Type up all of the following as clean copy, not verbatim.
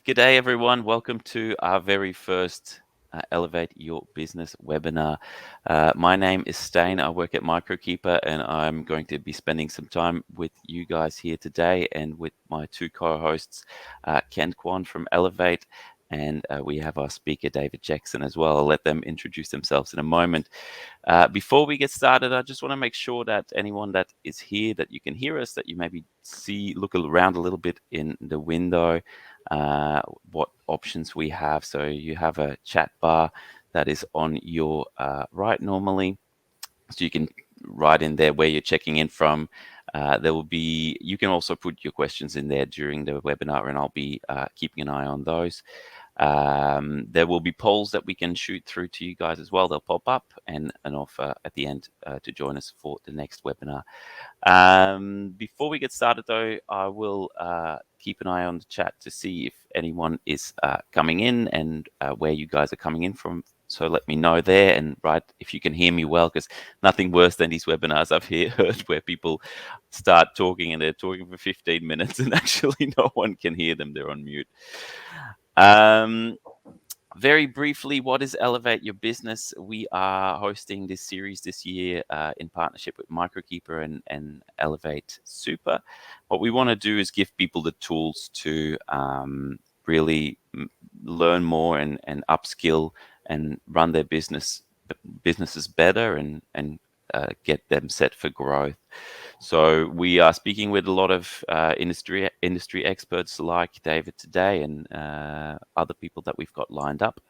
Good day, everyone. Welcome to our very first Elevate Your Business webinar. My name is Stijn. I work at Microkeeper, and I'm going to be spending some time with you guys here today and with my two co-hosts, Kwan from Elevate, and we have our speaker, David Jackson, as well. I'll let them introduce themselves in a moment. Before we get started, I just want to make sure that anyone that is here, that you can hear us, that you maybe look around a little bit in the window, what options we have. So you have a chat bar that is on your right normally, so you can write in there where you're checking in from. You can also put your questions in there during the webinar, and I'll be keeping an eye on those. There will be polls that we can shoot through to you guys as well. They'll pop up and an offer at the end to join us for the next webinar. Before we get started, though, I will keep an eye on the chat to see if anyone is coming in and where you guys are coming in from. So let me know there, and if you can hear me well, because nothing worse than these webinars I've heard where people start talking and they're talking for 15 minutes and actually no one can hear them. They're on mute. Very briefly, what is Elevate Your Business? We are hosting this series this year in partnership with Microkeeper and Elevate Super. What we want to do is give people the tools to really learn more and upskill and run their businesses better and get them set for growth. So we are speaking with a lot of industry experts like David today, and other people that we've got lined up.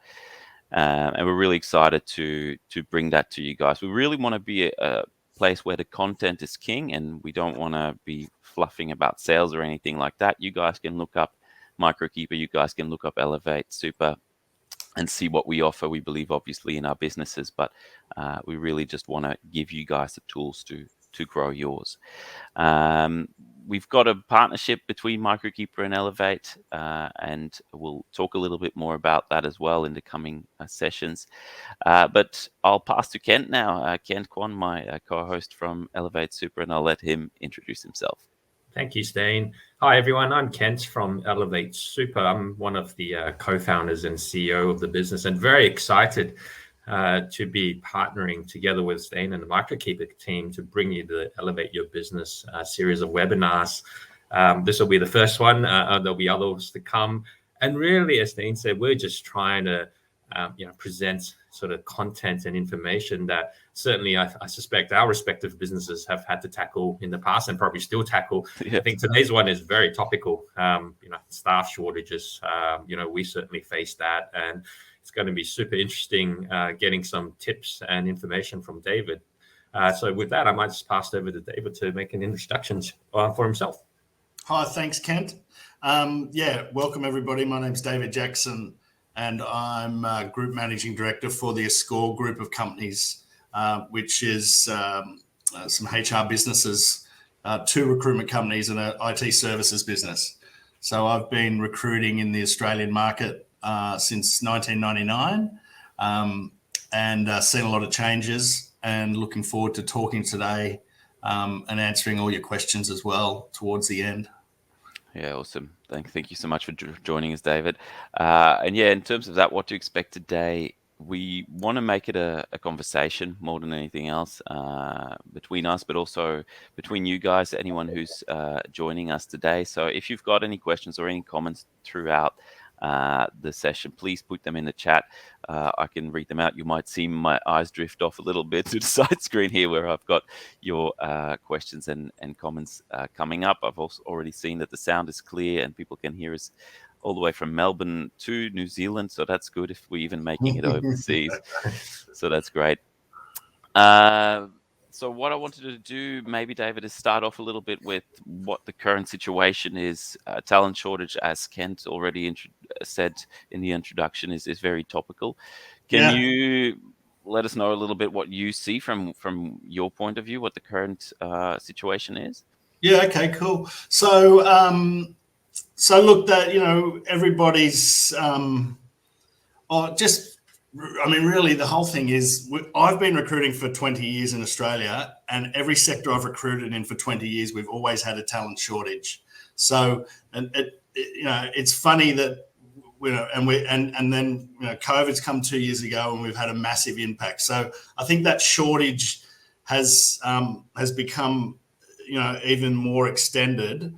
And we're really excited to bring that to you guys. We really want to be a place where the content is king, and we don't want to be fluffing about sales or anything like that. You guys can look up Microkeeper, you guys can look up Elevate Super and see what we offer. We believe obviously in our businesses, but we really just want to give you guys the tools to grow yours. We've got a partnership between Microkeeper and Elevate, and we'll talk a little bit more about that as well in the coming sessions. But I'll pass to Kent now. Kent Kwan, my co-host from Elevate Super, and I'll let him introduce himself. Thank you, Stijn. Hi, everyone. I'm Kent from Elevate Super. I'm one of the co-founders and CEO of the business, and very excited to be partnering together with Stijn and the Microkeeper team to bring you the Elevate Your Business series of webinars. This will be the first one. There'll be others to come. And really, as Stijn said, we're just trying to present sort of content and information that certainly I suspect our respective businesses have had to tackle in the past and probably still tackle. Yeah. I think today's one is very topical. Staff shortages. We certainly face that, and it's going to be super interesting getting some tips and information from David. So with that, I might just pass it over to David to make an introduction for himself. Hi, thanks, Kent. Welcome everybody. My name's David Jackson, and I'm Group Managing Director for the Ascore group of companies, which is some HR businesses, 2 recruitment companies and an IT services business. So I've been recruiting in the Australian market since 1999 and seen a lot of changes, and looking forward to talking today and answering all your questions as well towards the end. Yeah, awesome. Thank you so much for joining us, David. In terms of that, what to expect today, we want to make it a conversation more than anything else between us, but also between you guys, anyone who's joining us today. So if you've got any questions or any comments throughout the session, please put them in the chat. I can read them out. You might see my eyes drift off a little bit to the side screen here where I've got your questions and comments coming up. I've also already seen that the sound is clear and people can hear us all the way from Melbourne to New Zealand. So that's good if we're even making it overseas. So that's great. So what I wanted to do, maybe, David, is start off a little bit with what the current situation is. Talent shortage, as Kent already said in the introduction, is very topical. Can you let us know a little bit what you see from your point of view, what the current situation is? Yeah, okay, cool. So look, that, everybody's really the whole thing is I've been recruiting for 20 years in Australia, and every sector I've recruited in for 20 years, we've always had a talent shortage. So, and it's funny that and then COVID's come 2 years ago, and we've had a massive impact. So I think that shortage has become even more extended.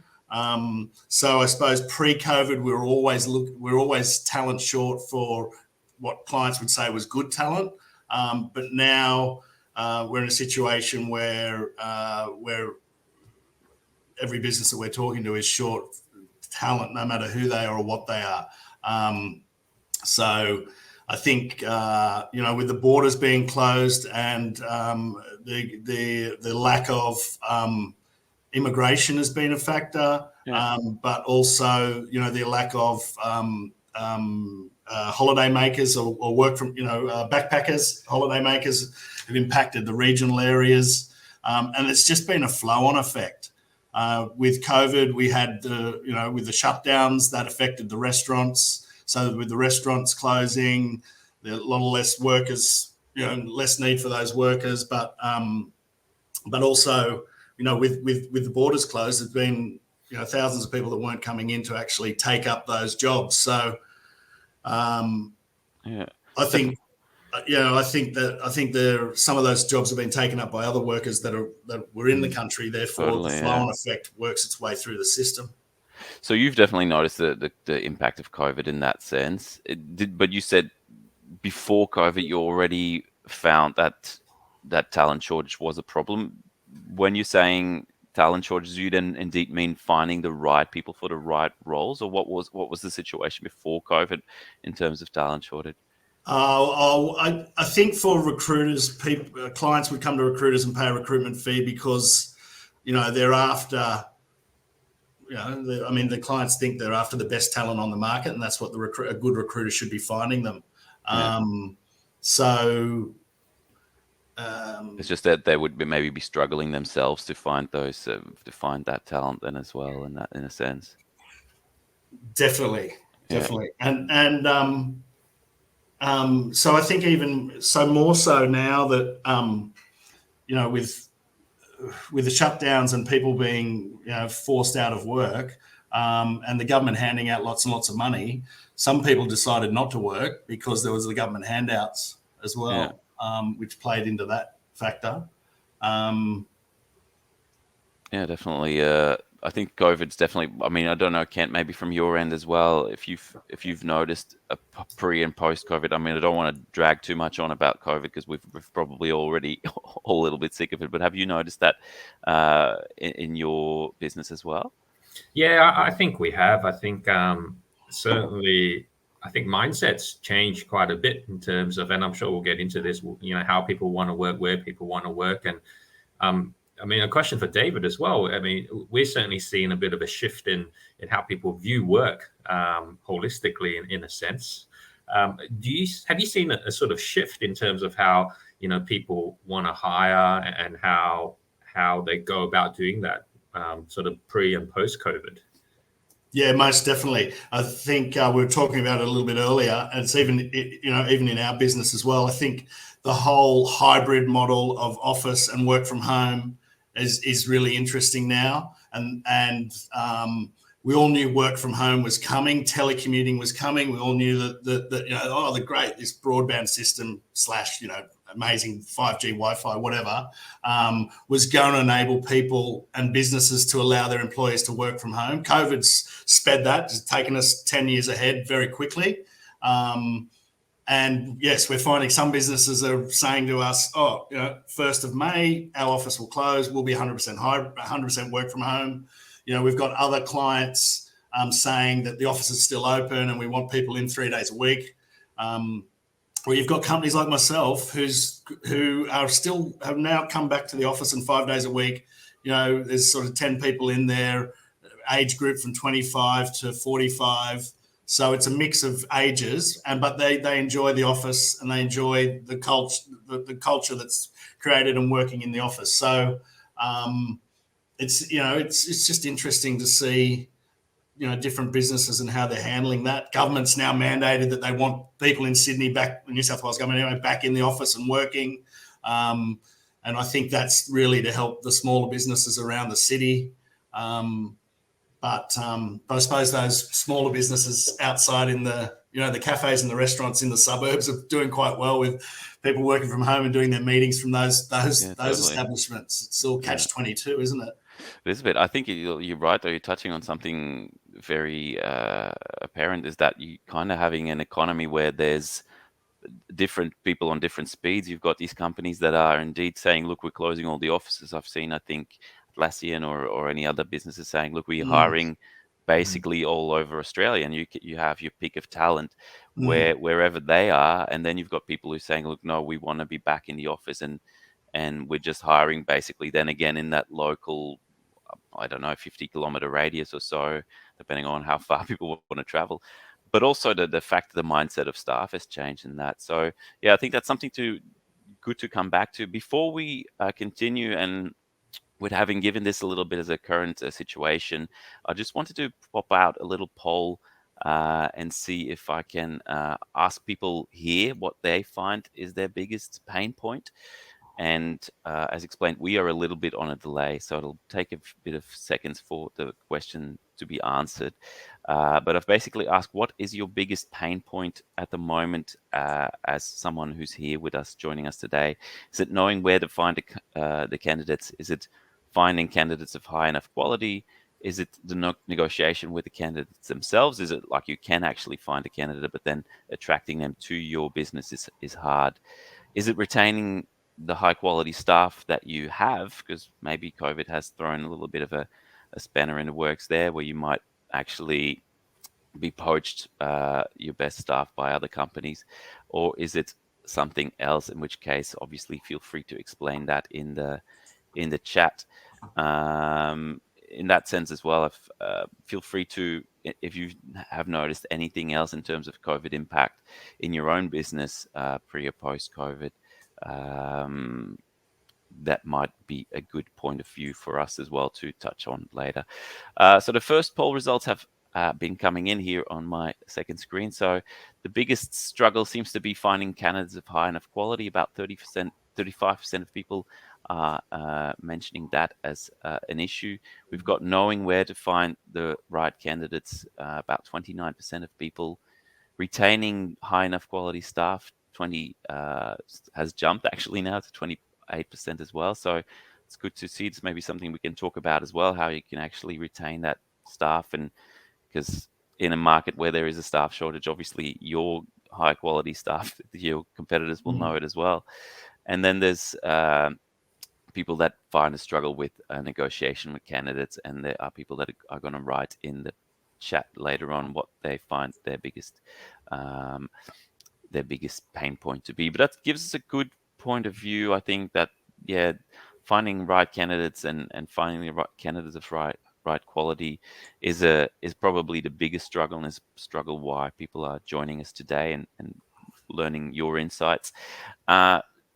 So I suppose pre-COVID, we were always talent short for what clients would say was good talent. But now we're in a situation where every business that we're talking to is short talent, no matter who they are or what they are. So I think with the borders being closed and the lack of immigration has been a factor, but also the lack of holiday makers or work from backpackers, holiday makers have impacted the regional areas, and it's just been a flow-on effect. With COVID, we had with the shutdowns that affected the restaurants. So with the restaurants closing, there are a lot less workers, less need for those workers. But also, with the borders closed, there's been thousands of people that weren't coming in to actually take up those jobs. So I think that some of those jobs have been taken up by other workers that were in the country. Therefore, the flow-on effect works its way through the system. So you've definitely noticed the impact of COVID in that sense. But you said before COVID, you already found that talent shortage was a problem. When you're saying talent shortage, do you then indeed mean finding the right people for the right roles, or what was the situation before COVID in terms of talent shortage? I think for recruiters, clients would come to recruiters and pay a recruitment fee because, they're after, the clients think they're after the best talent on the market, and that's what a good recruiter should be finding them. It's just that they would maybe be struggling themselves to find that talent then as well, in a sense. Definitely. And so I think even so more so now that with the shutdowns and people being forced out of work, and the government handing out lots and lots of money, some people decided not to work because there was the government handouts as well, which played into that factor. Definitely. I think COVID's definitely. I mean, I don't know, Kent, maybe from your end as well, if you've noticed a pre and post COVID. I mean, I don't want to drag too much on about COVID because we've probably already all a little bit sick of it. But have you noticed that in your business as well? Yeah, I think we have. I think certainly. I think mindsets change quite a bit in terms of, and I'm sure we'll get into this, how people want to work, where people want to work. And a question for David as well. I mean, we're certainly seeing a bit of a shift in how people view work holistically in a sense. Have you seen a sort of shift in terms of how, people want to hire and how they go about doing that sort of pre and post COVID? Yeah, most definitely. I think we were talking about it a little bit earlier, and it's even in our business as well. I think the whole hybrid model of office and work from home is really interesting now, and we all knew work from home was coming, telecommuting was coming. We all knew that this broadband system / amazing 5G Wi-Fi, whatever, was going to enable people and businesses to allow their employees to work from home. COVID's sped that, it's taken us 10 years ahead very quickly. And yes, we're finding some businesses are saying to us, 1st of May, our office will close. We'll be 100% work from home. We've got other clients saying that the office is still open and we want people in 3 days a week. Or you've got companies like myself who have now come back to the office and 5 days a week. There's sort of 10 people in there, age group from 25 to 45. So it's a mix of ages, but they enjoy the office and they enjoy the culture that's created and working in the office. So it's just interesting to see different businesses and how they're handling that. Government's now mandated that they want people in Sydney, New South Wales government anyway, back in the office and working. And I think that's really to help the smaller businesses around the city. But I suppose those smaller businesses outside in the cafes and the restaurants in the suburbs are doing quite well with people working from home and doing their meetings from those Totally. establishments. It's all catch-22, isn't it? It is a bit. I think you're right, though. You're touching on something very apparent, is that you kind of having an economy where there's different people on different speeds. You've got these companies that are indeed saying, look, we're closing all the offices. I've seen, I think, Atlassian or any other businesses saying, look, we're hiring basically all over Australia, and you have your peak of talent wherever they are. And then you've got people who are saying, look, no, we want to be back in the office, and we're just hiring basically then again in that local, I don't know, 50-kilometer radius or so, depending on how far people want to travel. But also the fact that the mindset of staff has changed in that. So yeah, I think that's something good to come back to. Before we continue, and with having given this a little bit as a current situation, I just wanted to pop out a little poll and see if I can ask people here what they find is their biggest pain point. And as explained, we are a little bit on a delay, so it'll take a bit of seconds for the question to be answered. But I've basically asked, what is your biggest pain point at the moment as someone who's here with us, joining us today? Is it knowing where to find the candidates? Is it finding candidates of high enough quality? Is it the negotiation with the candidates themselves? Is it like you can actually find a candidate, but then attracting them to your business is hard? Is it retaining the high quality staff that you have? Because maybe COVID has thrown a little bit of a spanner in the works there, where you might actually be poached your best staff by other companies. Or is it something else, in which case obviously feel free to explain that in the chat. In that sense as well, feel free to, if you have noticed anything else in terms of COVID impact in your own business pre or post COVID, that might be a good point of view for us as well to touch on later. So the first poll results have been coming in here on my second screen. So the biggest struggle seems to be finding candidates of high enough quality. About 30%, 35% of people are mentioning that as an issue. We've got knowing where to find the right candidates. About 29% of people. Retaining high enough quality staff, 20 has jumped actually now to 28% as well. So it's good to see. It's maybe something we can talk about as well, how you can actually retain that staff. And because in a market where there is a staff shortage, obviously your high quality staff, your competitors will know it as well. And then there's people that find a struggle with negotiation with candidates, and there are people that are going to write in the chat later on what they find their biggest pain point to be. But that gives us a good point of view. I think that finding right candidates and finding the right candidates of right quality is probably the biggest struggle, and is struggle why people are joining us today and learning your insights.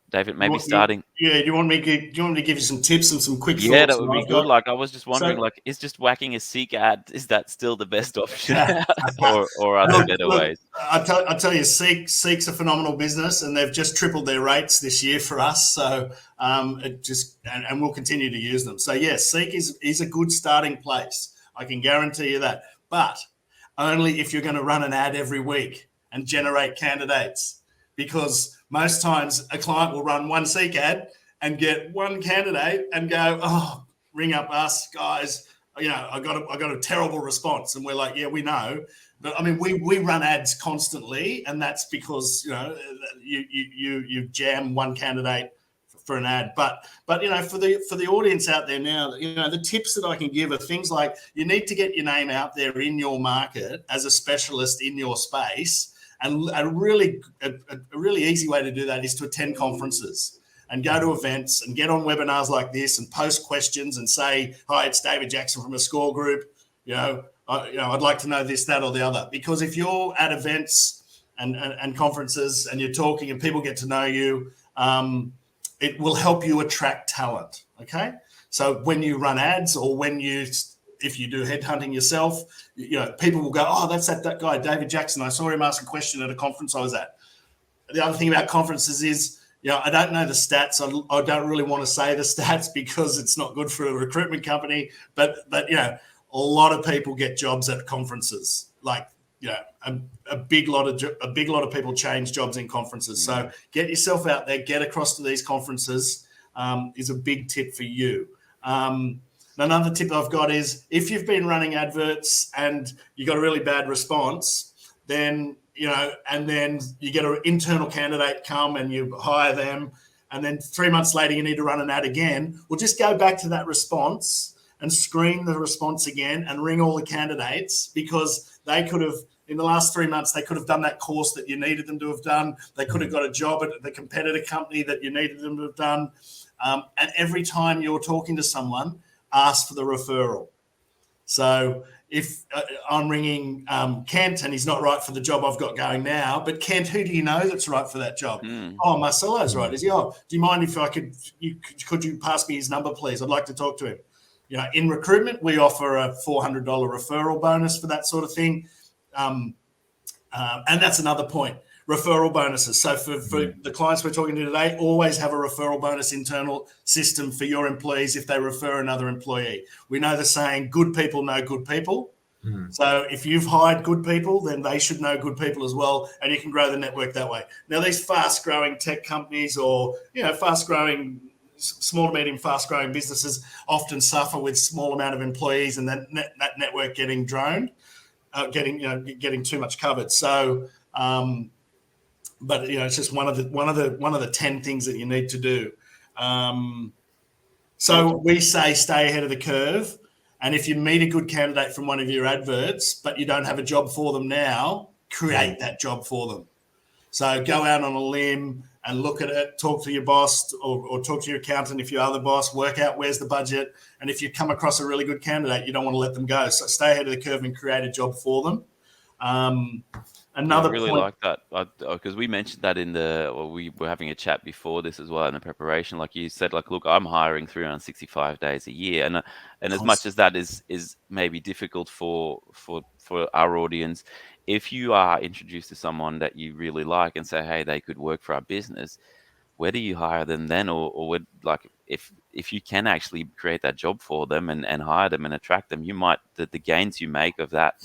David, maybe starting. Do you want me to give you some tips and some quick thoughts? Yeah, that would be good. Like, I was just wondering, is just whacking a Seek ad, is that still the best option, or are there better ways? I tell you, Seek's a phenomenal business, and they've just tripled their rates this year for us. So and we'll continue to use them. So yes, Seek is a good starting place. I can guarantee you that, but only if you're going to run an ad every week and generate candidates, because most times a client will run one Seek ad and get one candidate and go, oh, ring up us guys. I got a terrible response. And we're like, yeah, we know. But I mean, we run ads constantly, and that's because, you jam one candidate for an ad. But for the audience out there now, the tips that I can give are things like, you need to get your name out there in your market as a specialist in your space. And a really easy way to do that is to attend conferences and go to events and get on webinars like this and post questions and say, hi, it's David Jackson from a Score Group. I'd like to know this, that, or the other. Because if you're at events and conferences and you're talking and people get to know you, it will help you attract talent. Okay. So when you run ads, or if you do headhunting yourself, people will go, oh, that's that guy, David Jackson. I saw him ask a question at a conference I was at. The other thing about conferences is, I don't know the stats. I don't really want to say the stats because it's not good for a recruitment company. But a lot of people get jobs at conferences. Like, you know, a big lot of people change jobs in conferences. So get yourself out there, get across to these conferences is a big tip for you. Another tip I've got is if you've been running adverts and you got a really bad response, then, you know, and then you get an internal candidate come and you hire them, and then 3 months later you need to run an ad again. Well, just go back to that response and screen the response again and ring all the candidates, because they could have, in the last 3 months, they could have done that course that you needed them to have done. They could have got a job at the competitor company that you needed them to have done. And every time you're talking to someone, ask for the referral. So if I'm ringing Kent and he's not right for the job I've got going now, but Kent, who do you know that's right for that job? Oh, Marcelo's right. Is he? Oh, do you mind if I could you pass me his number, please? I'd like to talk to him. You know, in recruitment, we offer a $400 referral bonus for that sort of thing. And that's another point, referral bonuses. So for the clients we're talking to today, always have a referral bonus internal system for your employees if they refer another employee. We know the saying, good people know good people. So if you've hired good people, then they should know good people as well, and you can grow the network that way. Now, these fast-growing tech companies or, you know, small to medium fast-growing businesses often suffer with small amount of employees and that network getting droned. Getting too much covered. So, but you know, it's just one of the 10 things that you need to do. So we say stay ahead of the curve, and if you meet a good candidate from one of your adverts, but you don't have a job for them now, create that job for them. So go out on a limb and look at it, talk to your boss or talk to your accountant if you are the boss, work out where's the budget. And if you come across a really good candidate, you don't want to let them go. So stay ahead of the curve and create a job for them. Another I really point, like that, because we mentioned that we were having a chat before this as well in the preparation. Like you said, like, look, I'm hiring 365 days a year, and as much as that is maybe difficult for our audience, if you are introduced to someone that you really like and say, hey, they could work for our business, whether you hire them then or would, like, if you can actually create that job for them and hire them and attract them, you might the gains you make of that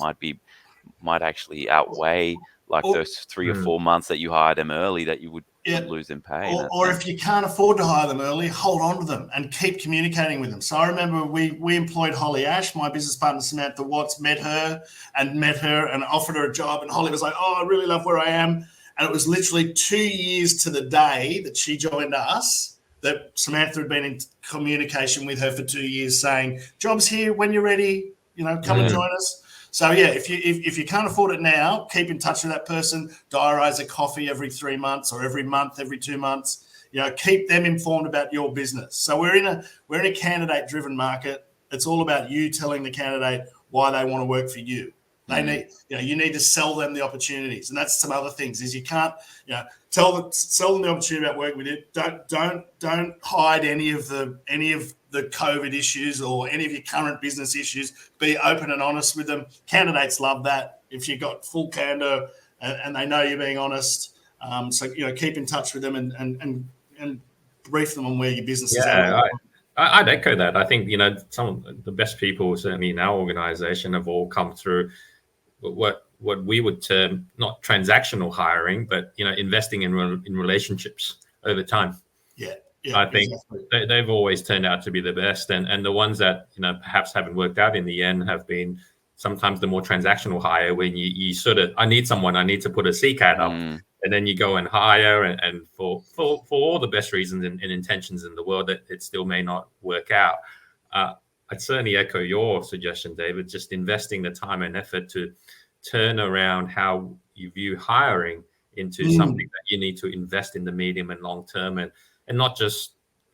might actually outweigh like those 3 or 4 months that you hired them early that you would lose in pay. Or if you can't afford to hire them early, hold on to them and keep communicating with them. So I remember we employed Holly Ash, my business partner Samantha Watts, met her and offered her a job, and Holly was like, oh, I really love where I am. And it was literally 2 years to the day that she joined us that Samantha had been in communication with her for 2 years saying, job's here, when you're ready, you know, come and join us. So, yeah, if you can't afford it now, keep in touch with that person, diarise a coffee every 3 months or every month, every 2 months. You know, keep them informed about your business. So we're in a candidate-driven market. It's all about you telling the candidate why they want to work for you. They need, you need to sell them the opportunities, and that's some other things. Is you can't, sell them the opportunity about working with you. Don't hide any of the COVID issues or any of your current business issues. Be open and honest with them. Candidates love that. If you've got full candor and they know you're being honest, so keep in touch with them and brief them on where your business is at. I'd echo that. I think some of the best people, certainly in our organization, have all come through what we would term not transactional hiring, but investing in relationships over time. Yeah, I think they've always turned out to be the best, and the ones that perhaps haven't worked out in the end have been sometimes the more transactional hire, when you sort of, I need someone, I need to put a CCAT up, and then you go and hire, and for all the best reasons and intentions in the world, that it still may not work out. I'd certainly echo your suggestion, David, just investing the time and effort to turn around how you view hiring into something that you need to invest in the medium and long term, and not just,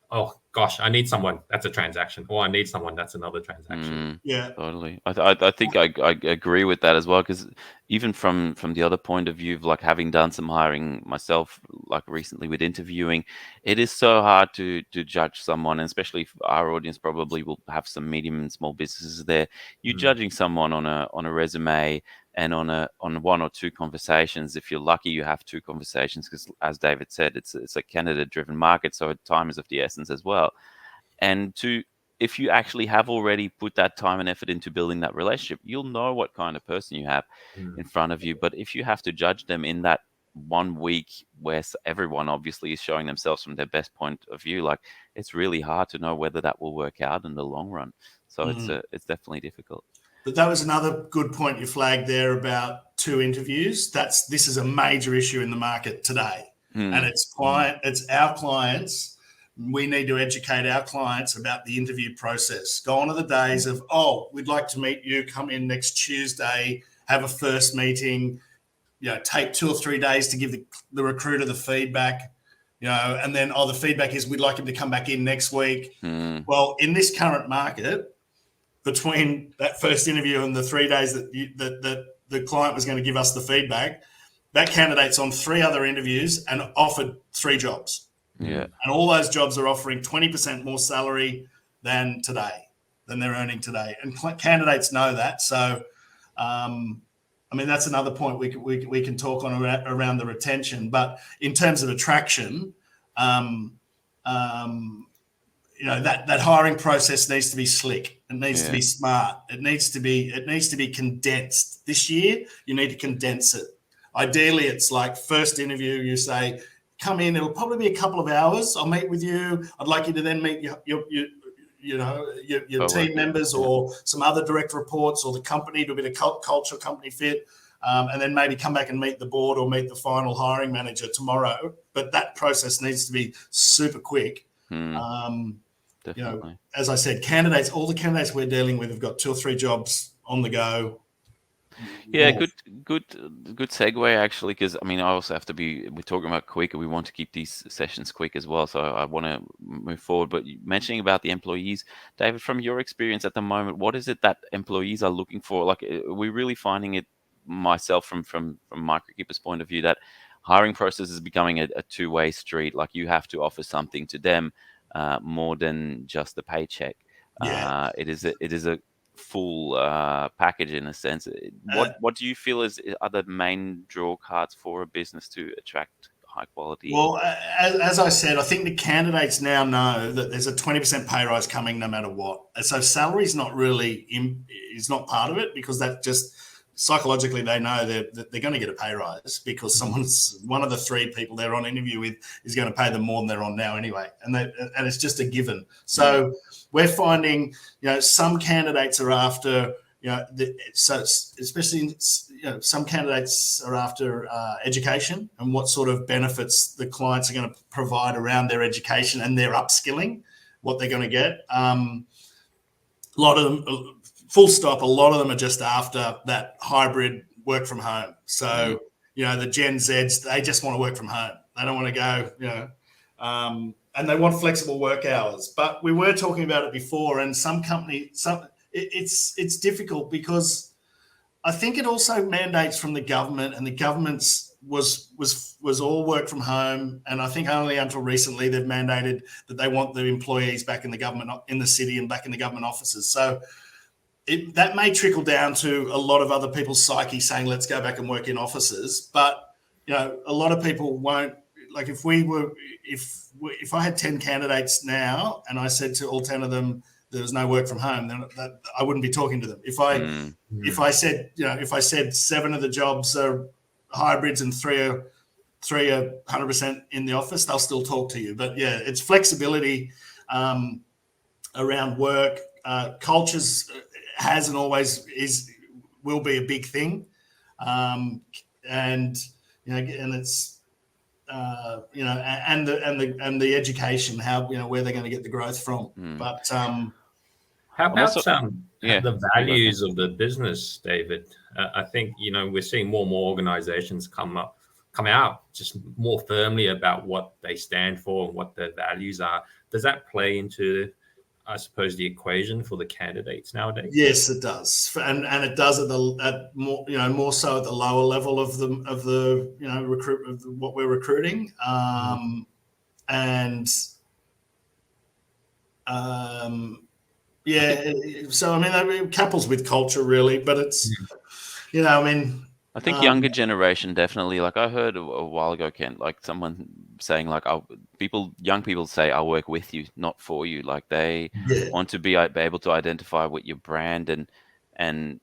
oh gosh, I need someone, that's a transaction, or I need someone, that's another transaction. Yeah, totally. I think I agree with that as well, because even from the other point of view of like having done some hiring myself, like recently with interviewing, it is so hard to judge someone, and especially if our audience probably will have some medium and small businesses there. You're judging someone on a resume and on one or two conversations. If you're lucky, you have two conversations, because as David said, it's a candidate driven market, so time is of the essence as well. And to if you actually have already put that time and effort into building that relationship, you'll know what kind of person you have in front of you. But if you have to judge them in that 1 week where everyone obviously is showing themselves from their best point of view, like, it's really hard to know whether that will work out in the long run. So it's definitely difficult. But that was another good point you flagged there about 2 interviews. This is a major issue in the market today. And it's our clients. We need to educate our clients about the interview process. Gone are the days of, we'd like to meet you, come in next Tuesday, have a first meeting, take 2 or 3 days to give the recruiter the feedback, and then, the feedback is we'd like him to come back in next week. Well, in this current market, between that first interview and the 3 days that the client was going to give us the feedback, that candidate's on 3 other interviews and offered 3 jobs. Yeah. And all those jobs are offering 20% more salary than they're earning today. And candidates know that. So, that's another point we can talk on around the retention. But in terms of attraction, that hiring process needs to be slick. It needs to be smart. It needs to be condensed. This year, you need to condense it. Ideally, it's like first interview, you say, come in, it'll probably be a couple of hours. I'll meet with you. I'd like you to then meet your team members or some other direct reports or the company, to a bit of culture, company fit, and then maybe come back and meet the board or meet the final hiring manager tomorrow. But that process needs to be super quick. Definitely. As I said, all the candidates we're dealing with have got 2 or 3 jobs on the go. Yeah, good segue actually, because I also have to we're talking about quick, and we want to keep these sessions quick as well. So I want to move forward. But mentioning about the employees, David, from your experience at the moment, what is it that employees are looking for? Like, we're really finding it, myself from Microkeeper's point of view, that hiring process is becoming a 2-way street. Like, you have to offer something to them more than just the paycheck. Yeah. It is a full package in a sense. What do you feel are the main draw cards for a business to attract high quality? Well, as I said, I think the candidates now know that there's a 20% pay rise coming no matter what. So salary is not not part of it, because that just psychologically they know that they're going to get a pay rise, because one of the 3 people they're on interview with is going to pay them more than they're on now anyway, and it's just a given. So we're finding, some candidates are after, especially some candidates are after education and what sort of benefits the clients are going to provide around their education and their upskilling, what they're going to get. A lot of them. Full stop, a lot of them are just after that hybrid work from home. So, the Gen Zs, they just want to work from home. They don't want to go, and they want flexible work hours. But we were talking about it before, and it's difficult, because I think it also mandates from the government, and the government's was all work from home. And I think only until recently they've mandated that they want the employees back in the government, in the city, and back in the government offices. So that may trickle down to a lot of other people's psyche saying, let's go back and work in offices. But, a lot of people won't. Like, if I had 10 candidates now and I said to all 10 of them there was no work from home, then I wouldn't be talking to them. If I said 7 of the jobs are hybrids and 3 are 100% in the office, they'll still talk to you. But yeah, it's flexibility around work. Cultures has and always will be a big thing, and it's and the education, how where they're going to get the growth from. But how about the values of the business, David? I think we're seeing more and more organizations come out just more firmly about what they stand for and what their values are. Does that play into, I suppose, the equation for the candidates nowadays? Yes, it does, and it does at more so at the lower level of the what we're recruiting, and so it couples with culture really, but it's I think younger generation definitely. Like I heard a while ago, Kent, like someone saying like, young people say, "I'll work with you, not for you." Like they Yeah. want to be able to identify with your brand, and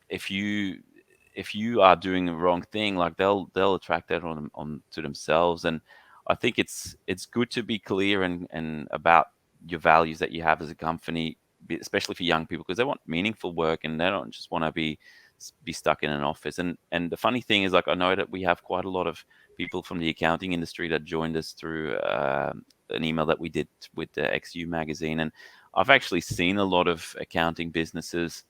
if you are doing the wrong thing, like they'll attract that on to themselves. And I think it's good to be clear and about your values that you have as a company, especially for young people, because they want meaningful work and they don't just want to be stuck in an office. And the funny thing is, like, I know that we have quite a lot of people from the accounting industry that joined us through an email that we did with the XU magazine, and I've actually seen a lot of accounting businesses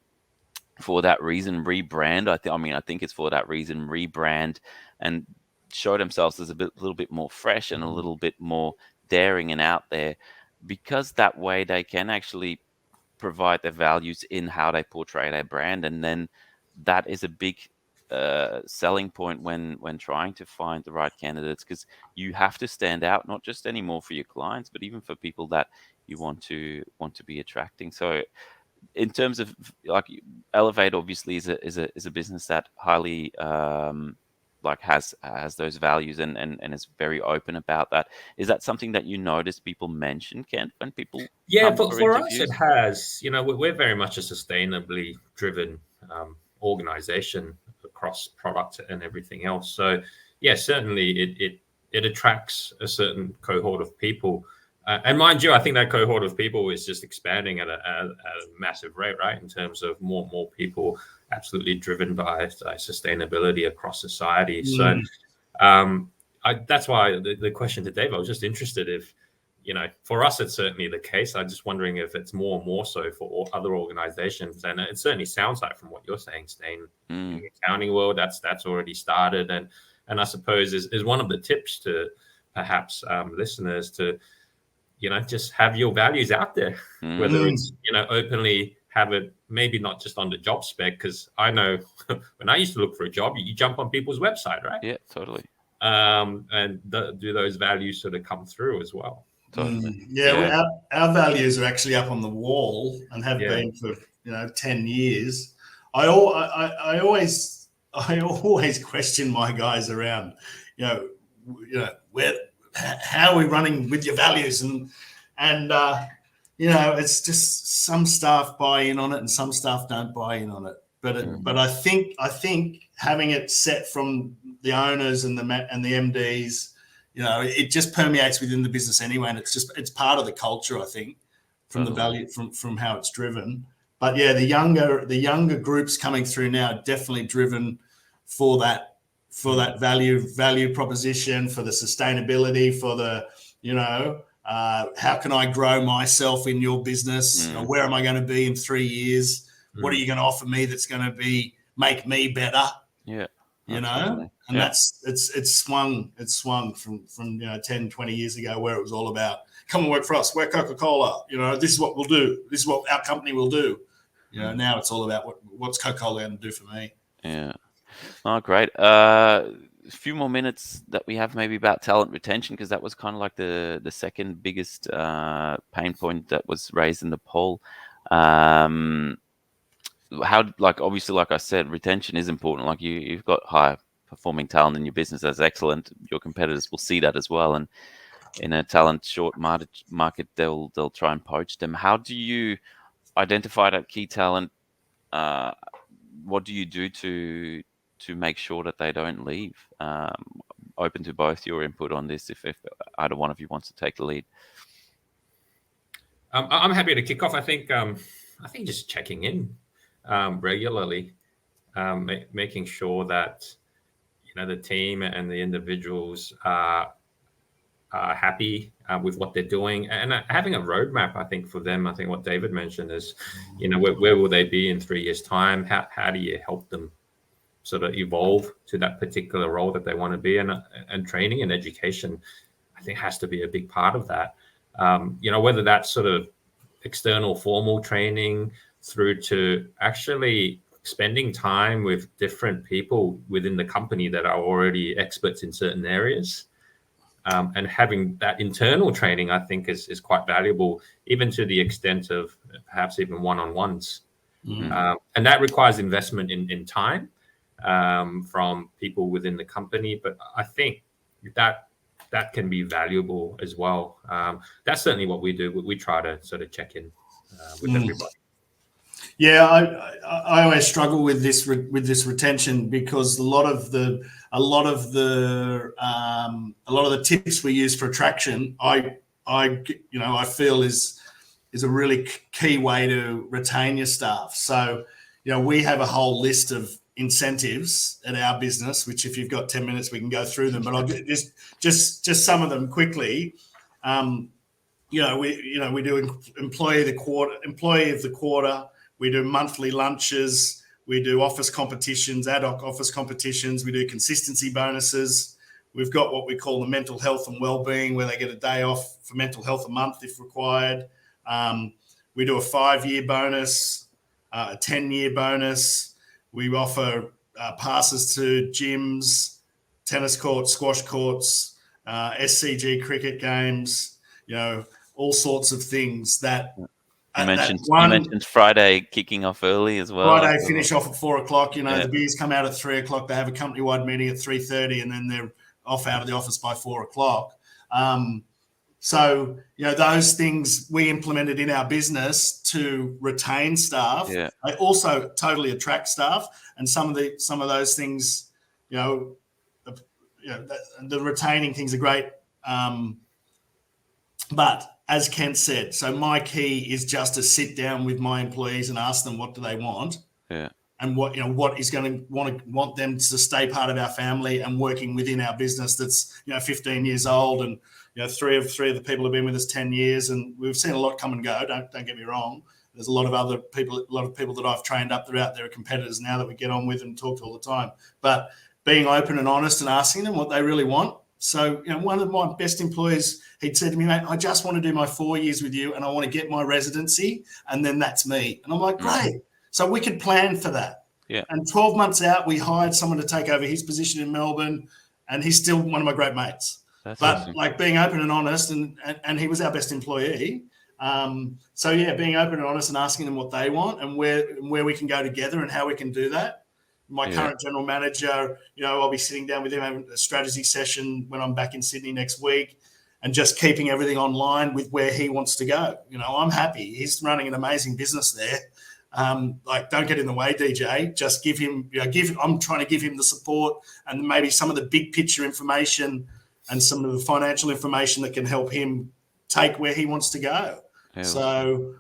for that reason rebrand. I think it's for that reason rebrand and show themselves as little bit more fresh and a little bit more daring and out there, because that way they can actually provide their values in how they portray their brand. And then that is a big selling point when trying to find the right candidates, because you have to stand out, not just anymore for your clients, but even for people that you want to be attracting. So in terms of, like, Elevate obviously is a business that highly like has those values and is very open about that. Is that something that you notice people mention, Kent, when people come for for us interviews? it has. We're very much a sustainably driven organization across product and everything else. So yeah, certainly it attracts a certain cohort of people. And mind you, I think that cohort of people is just expanding at a massive rate, right? In terms of more and more people absolutely driven by sustainability across society. So that's why the question to Dave, I was just interested if, for us, it's certainly the case. I'm just wondering if it's more and more so for other organizations. And it certainly sounds like, from what you're saying, Stijn, in the accounting world, that's already started. And I suppose is one of the tips to perhaps listeners to, just have your values out there, whether it's, openly have it, maybe not just on the job spec, because I know when I used to look for a job, you jump on people's website, right? Yeah, totally. And do those values sort of come through as well? Totally. Our values are actually up on the wall and have been for 10 years. I always question my guys around, how are we running with your values, and it's just some staff buy in on it and some staff don't buy in on it. But I think having it set from the owners and the MDs, it just permeates within the business anyway, and it's part of the culture, I think, from the value from how it's driven. But yeah, the younger groups coming through now are definitely driven for that value proposition, for the sustainability, for the how can I grow myself in your business? Where am I going to be in 3 years? What are you going to offer me that's going to make me better? Yeah. And it's swung from 10, 20 years ago, where it was all about, come and work for us, we're Coca-Cola, this is what we'll do, this is what our company will do. Now it's all about what's Coca-Cola going to do for me. Yeah. Oh, great. A few more minutes that we have, maybe about talent retention, because that was kind of like the second biggest pain point that was raised in the poll. Obviously, like I said, retention is important. Like you've got high performing talent in your business, that's excellent. Your competitors will see that as well, and in a talent short market, they'll try and poach them. How do you identify that key talent? What do you do to make sure that they don't leave? Open to both your input on this, if either one of you wants to take the lead. I'm happy to kick off. I think just checking in regularly, making sure that the team and the individuals are happy with what they're doing, and having a roadmap. I think for them, I think what David mentioned is, where will they be in 3 years' time? How do you help them sort of evolve to that particular role that they want to be in? And training and education, I think, has to be a big part of that. Whether that's sort of external formal training through to actually spending time with different people within the company that are already experts in certain areas. And having that internal training, I think, is quite valuable, even to the extent of perhaps even one-on-ones. And that requires investment in time, from people within the company. But I think that can be valuable as well. That's certainly what we do. We try to sort of check in with everybody. Yeah, I always struggle with this retention, because a lot of the tips we use for attraction, I feel is a really key way to retain your staff. So, we have a whole list of incentives at our business, which if you've got 10 minutes, we can go through them. But I'll just some of them quickly. We do employee of the quarter. We do monthly lunches. We do office competitions, ad hoc office competitions. We do consistency bonuses. We've got what we call the mental health and wellbeing, where they get a day off for mental health a month if required. We do a 5-year bonus, a 10-year bonus. We offer passes to gyms, tennis courts, squash courts, SCG cricket games, all sorts of things that... You mentioned Friday kicking off early as well. Friday finish off at 4 o'clock. The beers come out at 3 o'clock. They have a company-wide meeting at 3:30, and then they're off out of the office by 4 o'clock. So, those things we implemented in our business to retain staff. Yeah. They also totally attract staff, and some of those things, the retaining things are great. But as Kent said, so my key is just to sit down with my employees and ask them what do they want, and what is going to want them to stay part of our family and working within our business that's 15 years old, and three of the people have been with us 10 years, and we've seen a lot come and go. Don't get me wrong. There's a lot of people that I've trained up that are out there, are competitors now that we get on with and talk to all the time. But being open and honest and asking them what they really want. So, one of my best employees, he'd said to me, mate, I just want to do my 4 years with you, and I want to get my residency, and then that's me. And I'm like, great. So we could plan for that. Yeah. And 12 months out, we hired someone to take over his position in Melbourne, and he's still one of my great mates. That's but awesome. Like being open and honest, and he was our best employee. Being open and honest and asking them what they want and where we can go together and how we can do that. My current general manager, I'll be sitting down with him having a strategy session when I'm back in Sydney next week, and just keeping everything online with where he wants to go. I'm happy. He's running an amazing business there. Don't get in the way, DJ. Just give him, I'm trying to give him the support and maybe some of the big picture information and some of the financial information that can help him take where he wants to go. Yeah. So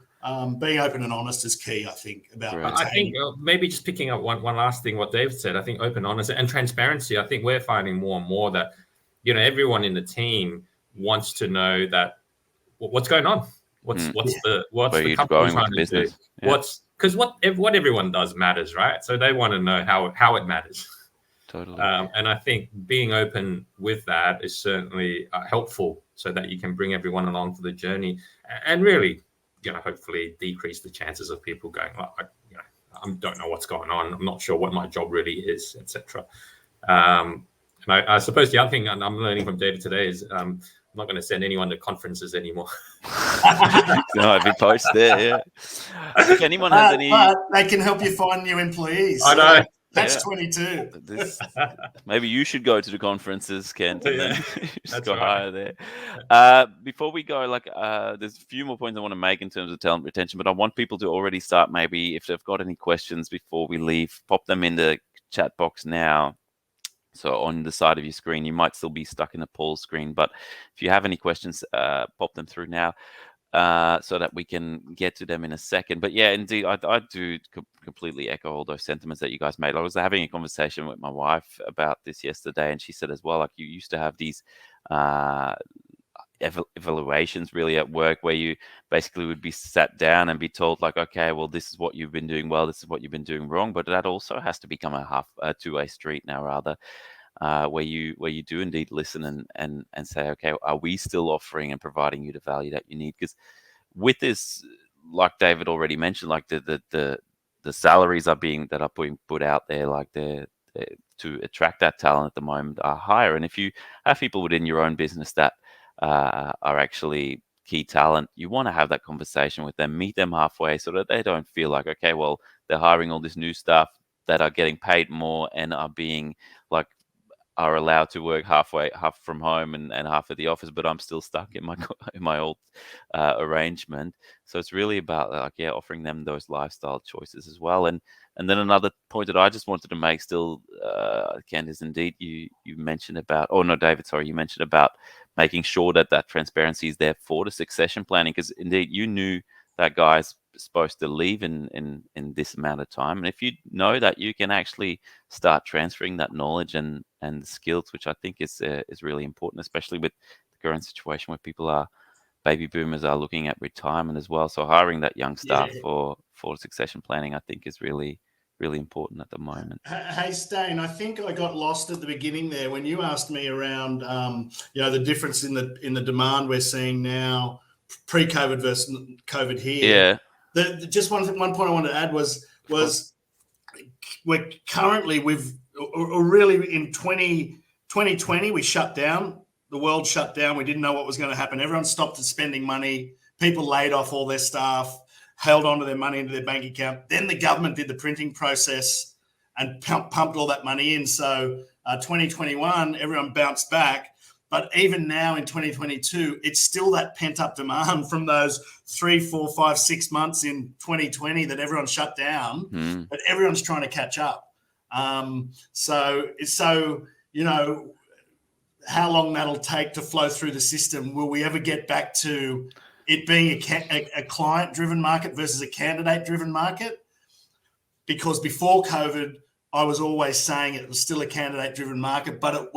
being open and honest is key, I think. I think maybe just picking up one last thing, what Dave said, I think open, honest, and transparency. I think we're finding more and more that, everyone in the team wants to know that what's going on. What's the company trying to do? Yeah. Because what everyone does matters, right? So they want to know how it matters. Totally. And I think being open with that is certainly helpful, so that you can bring everyone along for the journey and really, hopefully decrease the chances of people going, I don't know what's going on. I'm not sure what my job really is, etc. And I suppose the other thing I'm learning from David today is I'm not going to send anyone to conferences anymore. No, if you post there, yeah. If anyone has any... But they can help you find new employees. I know. That's 22. Maybe you should go to the conferences, Kent, and then just go higher there. Before we go, there's a few more points I want to make in terms of talent retention, but I want people to already start, maybe if they've got any questions before we leave, pop them in the chat box now. So on the side of your screen, you might still be stuck in the poll screen, but if you have any questions, pop them through now. So that we can get to them in a second. But yeah, indeed, I do completely echo all those sentiments that you guys made. I was having a conversation with my wife about this yesterday, and she said as well, you used to have these evaluations really at work where you basically would be sat down and be told okay, well, this is what you've been doing well, this is what you've been doing wrong. But that also has to become a two-way street now, rather. Where you do indeed listen and say, okay, are we still offering and providing you the value that you need? Because with this, like David already mentioned, the salaries are being put out there, to attract that talent at the moment are higher. And if you have people within your own business that are actually key talent, you want to have that conversation with them, meet them halfway, so that they don't feel like, okay, well, they're hiring all this new stuff, that are getting paid more and are allowed to work half from home and half at the office, but I'm still stuck in my old arrangement. So it's really about offering them those lifestyle choices as well. And then another point that I just wanted to make still, Ken, is indeed you mentioned about, oh no, David, sorry, you mentioned about making sure that transparency is there for the succession planning, because indeed you knew that guy's supposed to leave in this amount of time, and if you know that, you can actually start transferring that knowledge and the skills, which I think is really important, especially with the current situation where baby boomers are looking at retirement as well. So hiring that young staff for succession planning, I think, is really important at the moment. Hey, Stijn, I think I got lost at the beginning there when you asked me around, the difference in the demand we're seeing now, pre-COVID versus COVID here. Yeah. Just one point I wanted to add was we're currently really in 2020 we shut down. The world shut down. We didn't know what was going to happen. Everyone stopped spending money. People laid off all their staff, held onto their money into their bank account. Then the government did the printing process and pumped all that money in. So 2021, everyone bounced back. But even now in 2022, it's still that pent-up demand from those 3, 4, 5, 6 months in 2020 that everyone shut down, but everyone's trying to catch up. How long that'll take to flow through the system. Will we ever get back to it being a client-driven market versus a candidate-driven market? Because before COVID, I was always saying it was still a candidate-driven market, but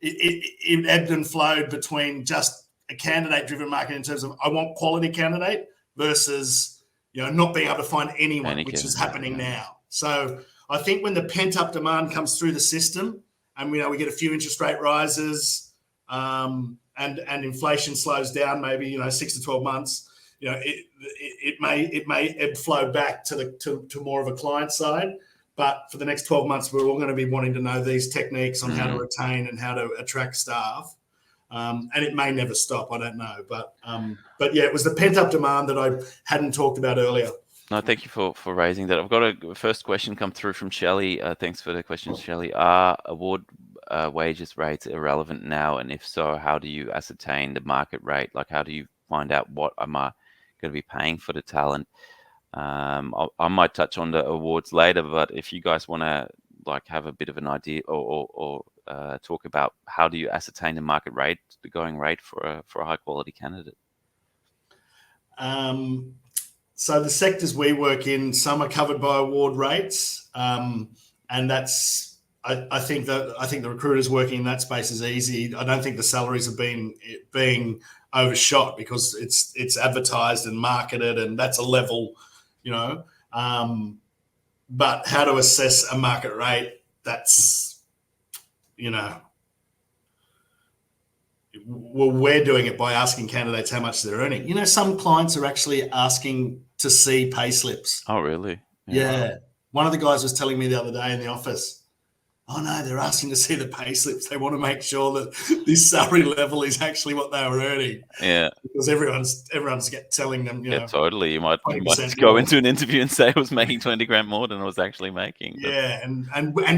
it ebbed and flowed between just a candidate-driven market in terms of I want quality candidate versus not being able to find anyone, which is happening now. So I think when the pent-up demand comes through the system, and we get a few interest rate rises, and inflation slows down, maybe 6 to 12 months. It may ebb flow back to more of a client side. But for the next 12 months, we're all going to be wanting to know these techniques on how to retain and how to attract staff. And it may never stop. I don't know. But yeah, it was the pent up demand that I hadn't talked about earlier. No, thank you for raising that. I've got a first question come through from Shelley. Thanks for the question, Shelley. Are award wages rates irrelevant now? And if so, how do you ascertain the market rate? Like, how do you find out what am I going to be paying for the talent? I might touch on the awards later, but if you guys want to have a bit of an idea or talk about how do you ascertain the market rate, the going rate for a high quality candidate? So the sectors we work in, some are covered by award rates, and that's I think the recruiters working in that space is easy. I don't think the salaries are being overshot because it's advertised and marketed, and that's a level, But how to assess a market rate? That's well, we're doing it by asking candidates how much they're earning. Some clients are actually asking to see pay slips. Oh, really? Yeah. One of the guys was telling me the other day in the office, oh, no, they're asking to see the pay slips. They want to make sure that this salary level is actually what they were earning. Yeah. Because everyone's telling them, Yeah, totally. You might go into an interview and say I was making 20 grand more than I was actually making. Yeah, and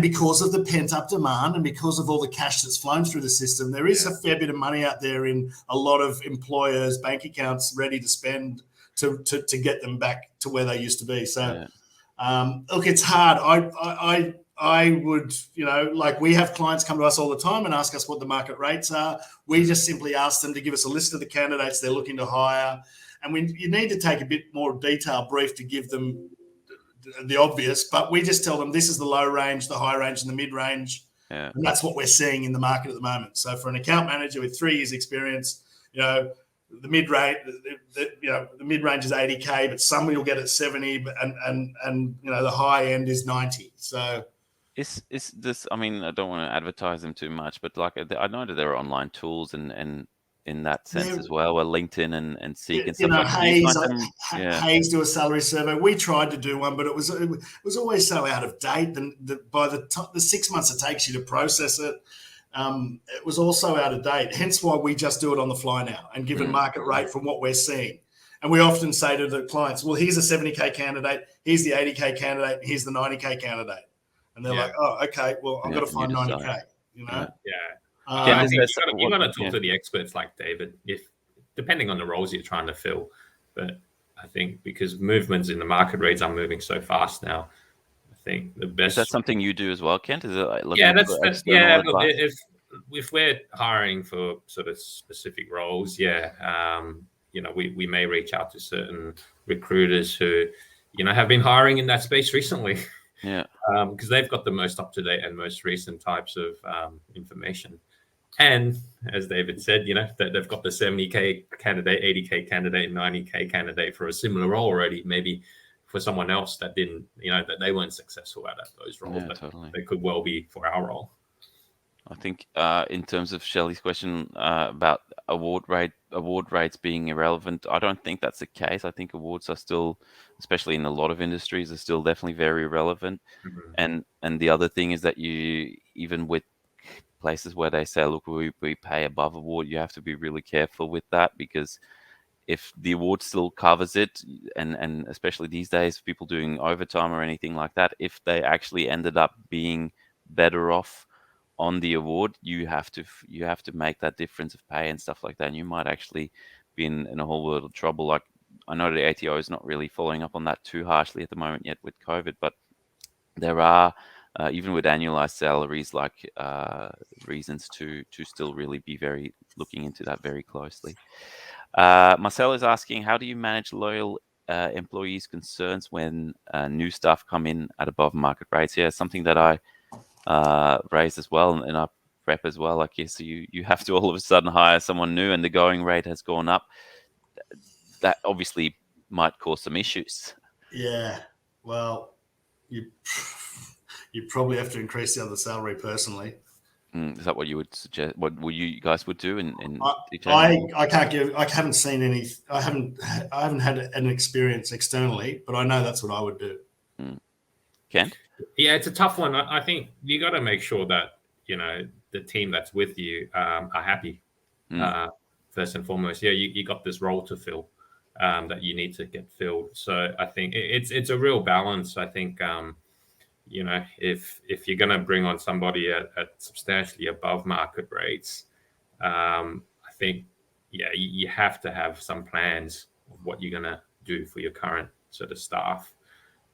because of the pent-up demand and because of all the cash that's flown through the system, there is a fair bit of money out there in a lot of employers' bank accounts ready to spend to get them back to where they used to be. So, look, it's hard. I would, we have clients come to us all the time and ask us what the market rates are. We just simply ask them to give us a list of the candidates they're looking to hire. And you need to take a bit more detailed brief to give them the obvious, but we just tell them this is the low range, the high range, and the mid range. Yeah. And that's what we're seeing in the market at the moment. So for an account manager with 3 years experience, the mid range, the mid range is 80K, but some you'll get at 70, and the high end is 90. So. Is this? I mean, I don't want to advertise them too much, but I know that there are online tools and in that sense as well, where LinkedIn and Seek and stuff. Hayes do a salary survey. We tried to do one, but it was always so out of date. By the 6 months it takes you to process it, it was also out of date. Hence why we just do it on the fly now and give a market rate from what we're seeing. And we often say to the clients, well, here's a 70K candidate, here's the 80K candidate, here's the 90K candidate. and they're Yeah. like, oh, okay, well, I've got to and find you 90K, decide. you know? Yeah. Ken, I is think there you got to talk yeah. to the experts like David, if depending on the roles you're trying to fill. But I think because movements in the market rates are moving so fast now, I think the best. Is that something you do as well, Kent? Is it like Yeah, looking for external advice? If we're hiring for sort of specific roles, you know, we may reach out to certain recruiters who, you know, have been hiring in that space recently. Yeah. Because they've got the most up to date and most recent types of information. And as David said, you know, that they've got the 70K candidate, 80K candidate, 90K candidate for a similar role already, maybe for someone else that didn't, you know, that they weren't successful at those roles, Yeah, but totally. they could well be for our role. I think in terms of Shelley's question about award rates being irrelevant, I don't think that's the case. I think awards are still, especially in a lot of industries, are still definitely very relevant. Mm-hmm. And the other thing is that you, even with places where they say, look, we pay above award, you have to be really careful with that, because if the award still covers it, and especially these days, people doing overtime or anything like that, if they actually ended up being better off on the award, you have to make that difference of pay and stuff like that, and you might actually be in a whole world of trouble. Like, I know the ATO is not really following up on that too harshly at the moment yet with COVID, but there are even with annualized salaries, like reasons to still really be very looking into that very closely. Marcel is asking, how do you manage loyal employees' concerns when new staff come in at above market rates? Yeah, something that I raised as well in our prep as well. Like, yes, you have to all of a sudden hire someone new, and the going rate has gone up. That obviously might cause some issues. Yeah, well, you probably have to increase the other salary personally. Is that what you would suggest? What you guys would do in I can't give. I haven't seen any. I haven't had an experience externally, but I know that's what I would do. Kent? Yeah, it's a tough one. I think you got to make sure that, you know, the team that's with you are happy. First and foremost, yeah, you got this role to fill that you need to get filled. So I think it's a real balance. I think you know, if you're going to bring on somebody at substantially above market rates, I think, yeah, you have to have some plans of what you're going to do for your current sort of staff.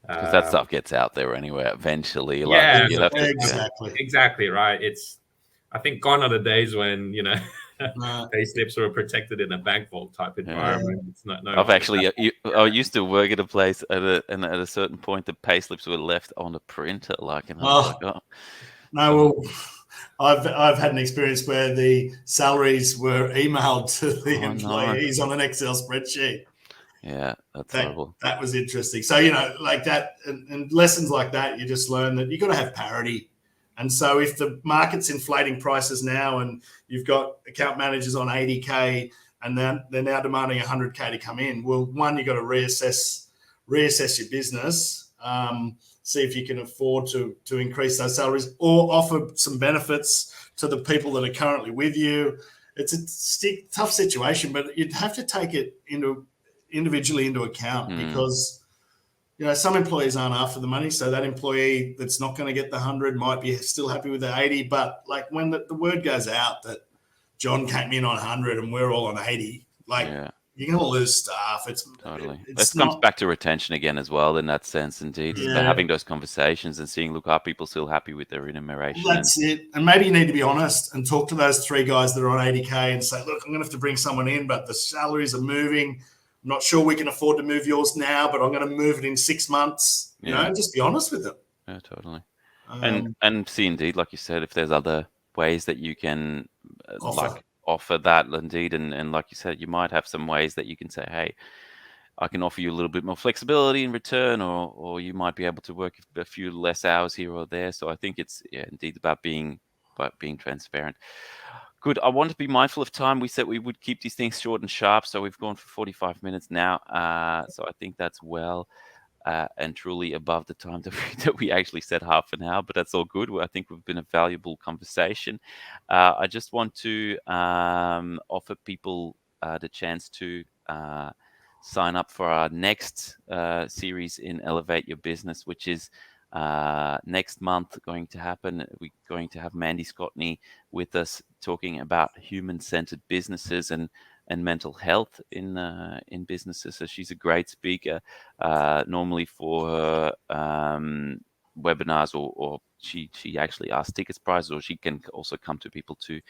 Because that stuff gets out there anyway eventually. Yeah, like, you have to, exactly right. I think gone are the days when, you know, pay slips were protected in a bank vault type environment. It's not. No, I've actually, I used to work at a place and at a certain point, the pay slips were left on a printer. Like, and I was like, oh. No, well, I've had an experience where the salaries were emailed to the employees on an Excel spreadsheet. Yeah, that's horrible. That was interesting. So, you know, like that, and lessons like that, you just learn that you got to have parity. And so if the market's inflating prices now and you've got account managers on 80K and then they're now demanding 100K to come in, well, one, you got to reassess your business, see if you can afford to increase those salaries or offer some benefits to the people that are currently with you. It's a tough situation, but you'd have to take it individually into account because, you know, some employees aren't after the money. So that employee that's not going to get the 100 might be still happy with the 80. But like when the word goes out that John came in on 100 and we're all on 80, like you're going to lose staff. This comes back to retention again as well in that sense, indeed. Yeah. About having those conversations and seeing, look, are people still happy with their remuneration? That's it. And maybe you need to be honest and talk to those 3 guys that are on 80K and say, look, I'm going to have to bring someone in, but the salaries are moving. I'm not sure we can afford to move yours now, but I'm going to move it in 6 months. You know, just be honest with them. Yeah, totally. And see, indeed, like you said, if there's other ways that you can offer that, indeed, and like you said, you might have some ways that you can say, hey, I can offer you a little bit more flexibility in return, or you might be able to work a few less hours here or there. So I think it's indeed about being transparent. Good. I want to be mindful of time. We said we would keep these things short and sharp, so we've gone for 45 minutes now. So I think that's well and truly above the time that we actually said half an hour, but that's all good. I think we've been a valuable conversation. I just want to offer people the chance to sign up for our next series in Elevate Your Business, which is next month going to happen. We're going to have Mandy Scotney with us talking about human-centered businesses and mental health in businesses. So she's a great speaker. Normally for her webinars, or she actually asks tickets prices, or she can also come to people to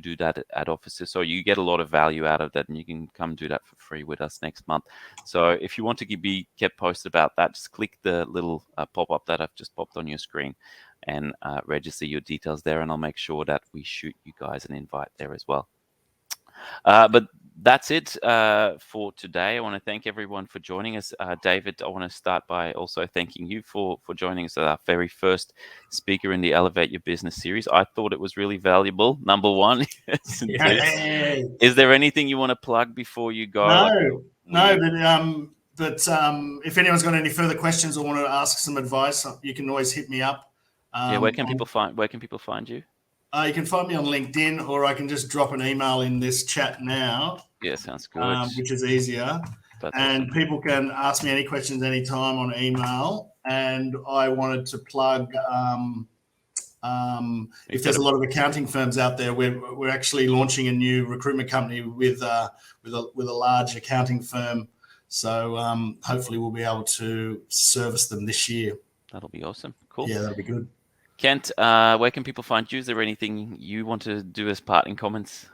do that at offices. So you get a lot of value out of that, and you can come do that for free with us next month. So if you want to be kept posted about that, just click the little pop-up that I've just popped on your screen and register your details there, and I'll make sure that we shoot you guys an invite there as well. But that's it for today. I want to thank everyone for joining us. David, I want to start by also thanking you for joining us as our very first speaker in the Elevate Your Business series. I thought it was really valuable. Number one. Is there anything you want to plug before you go? But if anyone's got any further questions or want to ask some advice, you can always hit me up. Where can people find you? You can find me on LinkedIn, or I can just drop an email in this chat now. Yeah, sounds good. Which is easier. That's and awesome. People can ask me any questions anytime on email. And I wanted to plug, if there's a lot of accounting firms out there, we're actually launching a new recruitment company with a large accounting firm. So hopefully we'll be able to service them this year. That'll be awesome. Cool. Yeah, that'll be good. Kent, where can people find you? Is there anything you want to do as parting comments?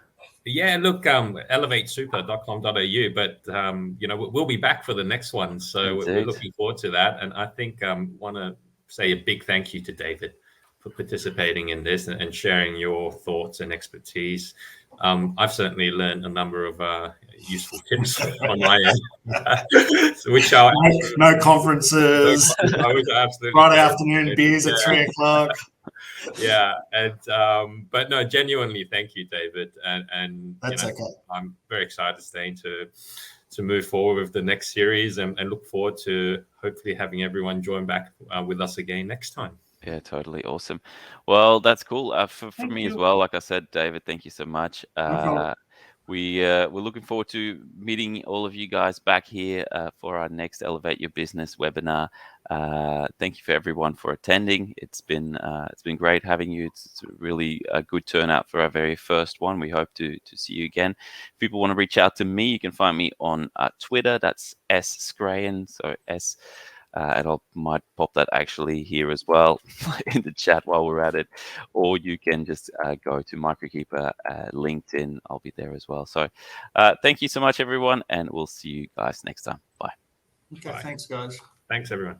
Yeah, look, elevatesuper.com.au, but we'll be back for the next one, so we're looking forward to that. And I think want to say a big thank you to David for participating in this and sharing your thoughts and expertise. I've certainly learned a number of useful tips on my end, which are no conferences, Friday afternoon beers at 3:00. Yeah, and but no, genuinely, thank you, David, and that's okay. I'm very excited, Stijn, to move forward with the next series, and look forward to hopefully having everyone join back with us again next time. Yeah, totally awesome. Well, that's cool for me as well. Like I said, David, thank you so much. We're looking forward to meeting all of you guys back here for our next Elevate Your Business webinar. Thank you for everyone for attending. It's been great having you. It's really a good turnout for our very first one. We hope to see you again. If people want to reach out to me, you can find me on Twitter. That's Scrayen, so S. And I might pop that actually here as well in the chat while we're at it. Or you can just go to Microkeeper, LinkedIn. I'll be there as well. So thank you so much, everyone. And we'll see you guys next time. Bye. Okay, Bye. Thanks, guys. Thanks, everyone.